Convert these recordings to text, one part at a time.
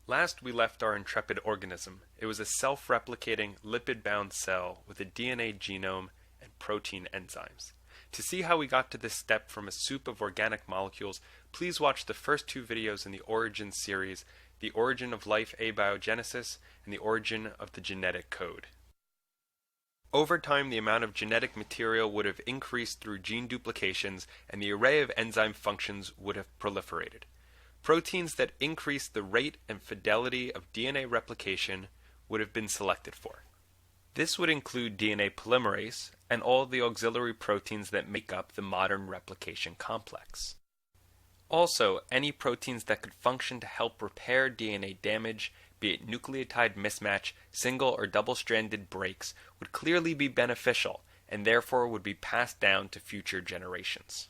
Last we left our intrepid organism. It was a self-replicating, lipid-bound cell with a DNA genome and protein enzymes. To see how we got to this step from a soup of organic molecules, please watch the first two videos in the Origin series, The Origin of Life Abiogenesis and The Origin of the Genetic Code. Over time, the amount of genetic material would have increased through gene duplications and the array of enzyme functions would have proliferated. Proteins that increase the rate and fidelity of DNA replication would have been selected for. This would include DNA polymerase and all the auxiliary proteins that make up the modern replication complex. Also, any proteins that could function to help repair DNA damage, be it nucleotide mismatch, single or double-stranded breaks, would clearly be beneficial and therefore would be passed down to future generations.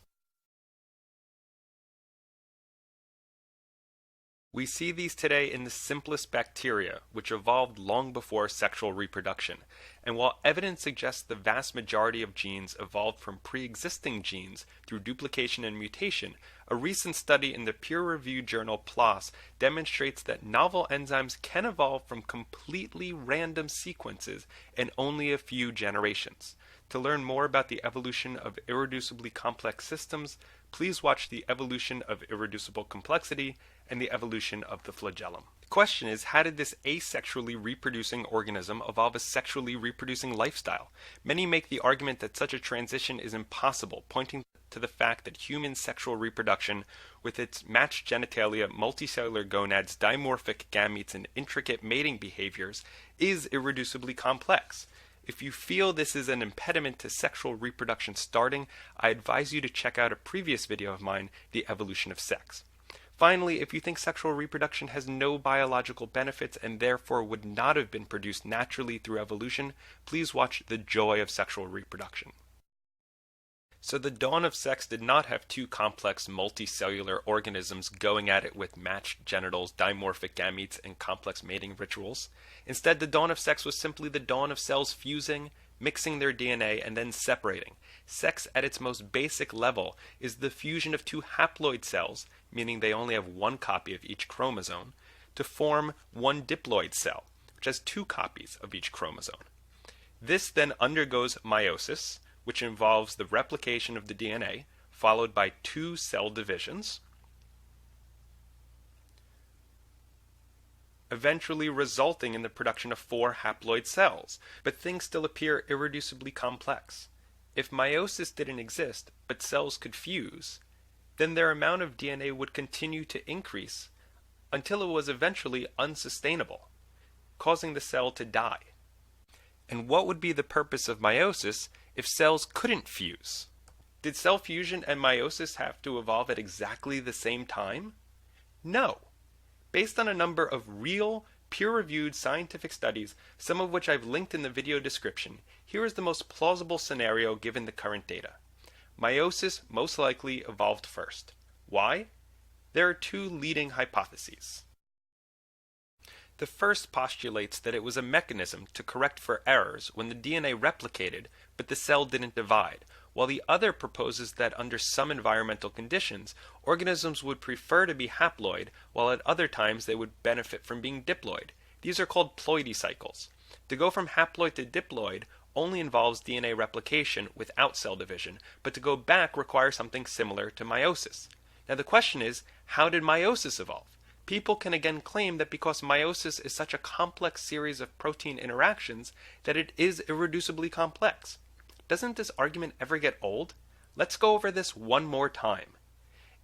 We see these today in the simplest bacteria, which evolved long before sexual reproduction, and while evidence suggests the vast majority of genes evolved from pre-existing genes through duplication and mutation, a recent study in the peer-reviewed journal PLOS demonstrates that novel enzymes can evolve from completely random sequences in only a few generations. To learn more about the evolution of irreducibly complex systems, please watch The Evolution of Irreducible Complexity and The Evolution of the Flagellum. The question is, how did this asexually reproducing organism evolve a sexually reproducing lifestyle? Many make the argument that such a transition is impossible, pointing to the fact that human sexual reproduction, with its matched genitalia, multicellular gonads, dimorphic gametes, and intricate mating behaviors, is irreducibly complex. If you feel this is an impediment to sexual reproduction starting, I advise you to check out a previous video of mine, The Evolution of Sex. Finally, if you think sexual reproduction has no biological benefits and therefore would not have been produced naturally through evolution, please watch The Joy of Sexual Reproduction. So the dawn of sex did not have two complex multicellular organisms going at it with matched genitals, dimorphic gametes, and complex mating rituals. Instead, the dawn of sex was simply the dawn of cells fusing, mixing their DNA, and then separating. Sex at its most basic level is the fusion of two haploid cells, meaning they only have one copy of each chromosome, to form one diploid cell, which has two copies of each chromosome. This then undergoes meiosis, which involves the replication of the DNA, followed by two cell divisions, eventually resulting in the production of four haploid cells. But things still appear irreducibly complex. If meiosis didn't exist, but cells could fuse, then their amount of DNA would continue to increase until it was eventually unsustainable, causing the cell to die. And what would be the purpose of meiosis if cells couldn't fuse? Did cell fusion and meiosis have to evolve at exactly the same time? No. Based on a number of real, peer-reviewed scientific studies, some of which I've linked in the video description, here is the most plausible scenario given the current data. Meiosis most likely evolved first. Why? There are two leading hypotheses. The first postulates that it was a mechanism to correct for errors when the DNA replicated but the cell didn't divide, while the other proposes that under some environmental conditions, organisms would prefer to be haploid, while at other times they would benefit from being diploid. These are called ploidy cycles. To go from haploid to diploid only involves DNA replication without cell division, but to go back requires something similar to meiosis. Now the question is, how did meiosis evolve? People can again claim that because meiosis is such a complex series of protein interactions that it is irreducibly complex. Doesn't this argument ever get old? Let's go over this one more time.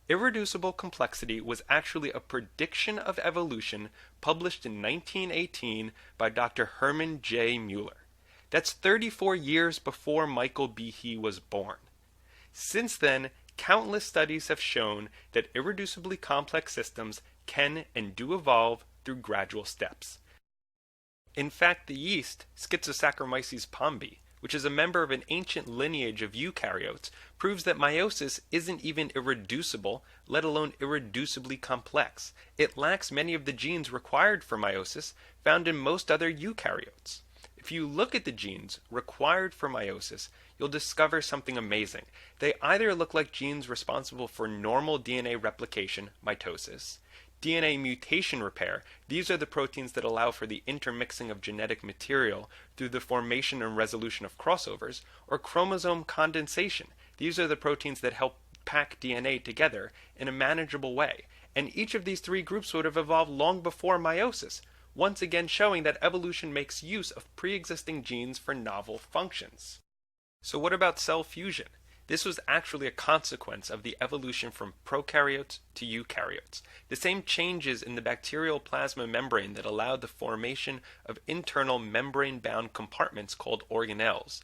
Irreducible complexity was actually a prediction of evolution published in 1918 by Dr. Hermann J. Mueller. That's 34 years before Michael Behe was born. Since then, countless studies have shown that irreducibly complex systems can and do evolve through gradual steps. In fact, the yeast, Schizosaccharomyces pombe, which is a member of an ancient lineage of eukaryotes, proves that meiosis isn't even irreducible, let alone irreducibly complex. It lacks many of the genes required for meiosis found in most other eukaryotes. If you look at the genes required for meiosis, you'll discover something amazing. They either look like genes responsible for normal DNA replication, mitosis, DNA mutation repair, these are the proteins that allow for the intermixing of genetic material through the formation and resolution of crossovers, or chromosome condensation. These are the proteins that help pack DNA together in a manageable way. And each of these three groups would have evolved long before meiosis, once again showing that evolution makes use of pre-existing genes for novel functions. So what about cell fusion? This was actually a consequence of the evolution from prokaryotes to eukaryotes. The same changes in the bacterial plasma membrane that allowed the formation of internal membrane-bound compartments called organelles,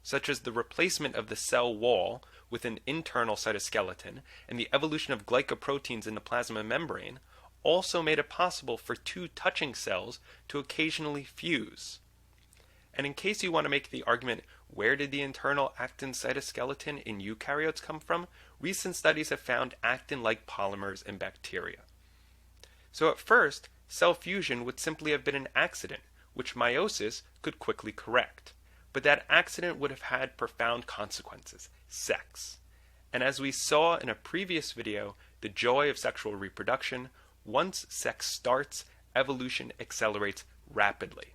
such as the replacement of the cell wall with an internal cytoskeleton and the evolution of glycoproteins in the plasma membrane, also made it possible for two touching cells to occasionally fuse. And in case you want to make the argument, where did the internal actin cytoskeleton in eukaryotes come from? Recent studies have found actin-like polymers in bacteria. So at first, cell fusion would simply have been an accident, which meiosis could quickly correct. But that accident would have had profound consequences: sex. And as we saw in a previous video, the joy of sexual reproduction, once sex starts, evolution accelerates rapidly.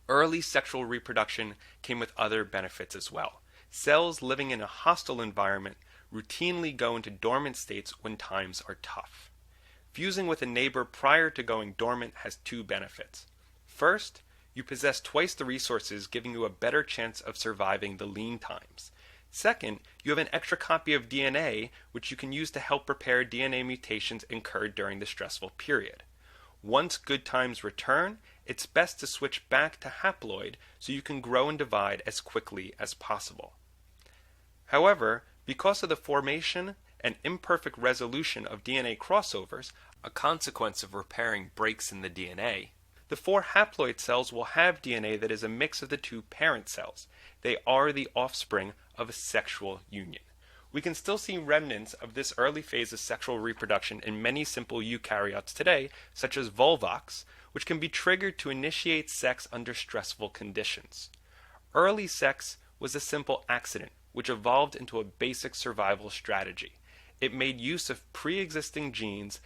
Early sexual reproduction came with other benefits as well. Cells living in a hostile environment routinely go into dormant states when times are tough. Fusing with a neighbor prior to going dormant has two benefits. First, you possess twice the resources, giving you a better chance of surviving the lean times. Second, you have an extra copy of DNA, which you can use to help repair DNA mutations incurred during the stressful period. Once good times return, it's best to switch back to haploid so you can grow and divide as quickly as possible. However, because of the formation and imperfect resolution of DNA crossovers, a consequence of repairing breaks in the DNA, the 4 haploid cells will have DNA that is a mix of the 2 parent cells. They are the offspring of a sexual union. We can still see remnants of this early phase of sexual reproduction in many simple eukaryotes today, such as volvox, which can be triggered to initiate sex under stressful conditions. Early sex was a simple accident, which evolved into a basic survival strategy. It made use of pre-existing genes,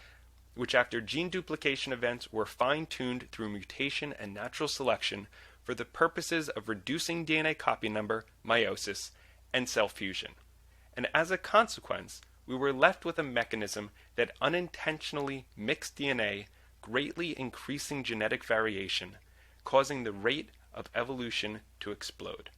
which after gene duplication events were fine-tuned through mutation and natural selection for the purposes of reducing DNA copy number, meiosis, and cell fusion. And as a consequence, we were left with a mechanism that unintentionally mixed DNA, greatly increasing genetic variation, causing the rate of evolution to explode.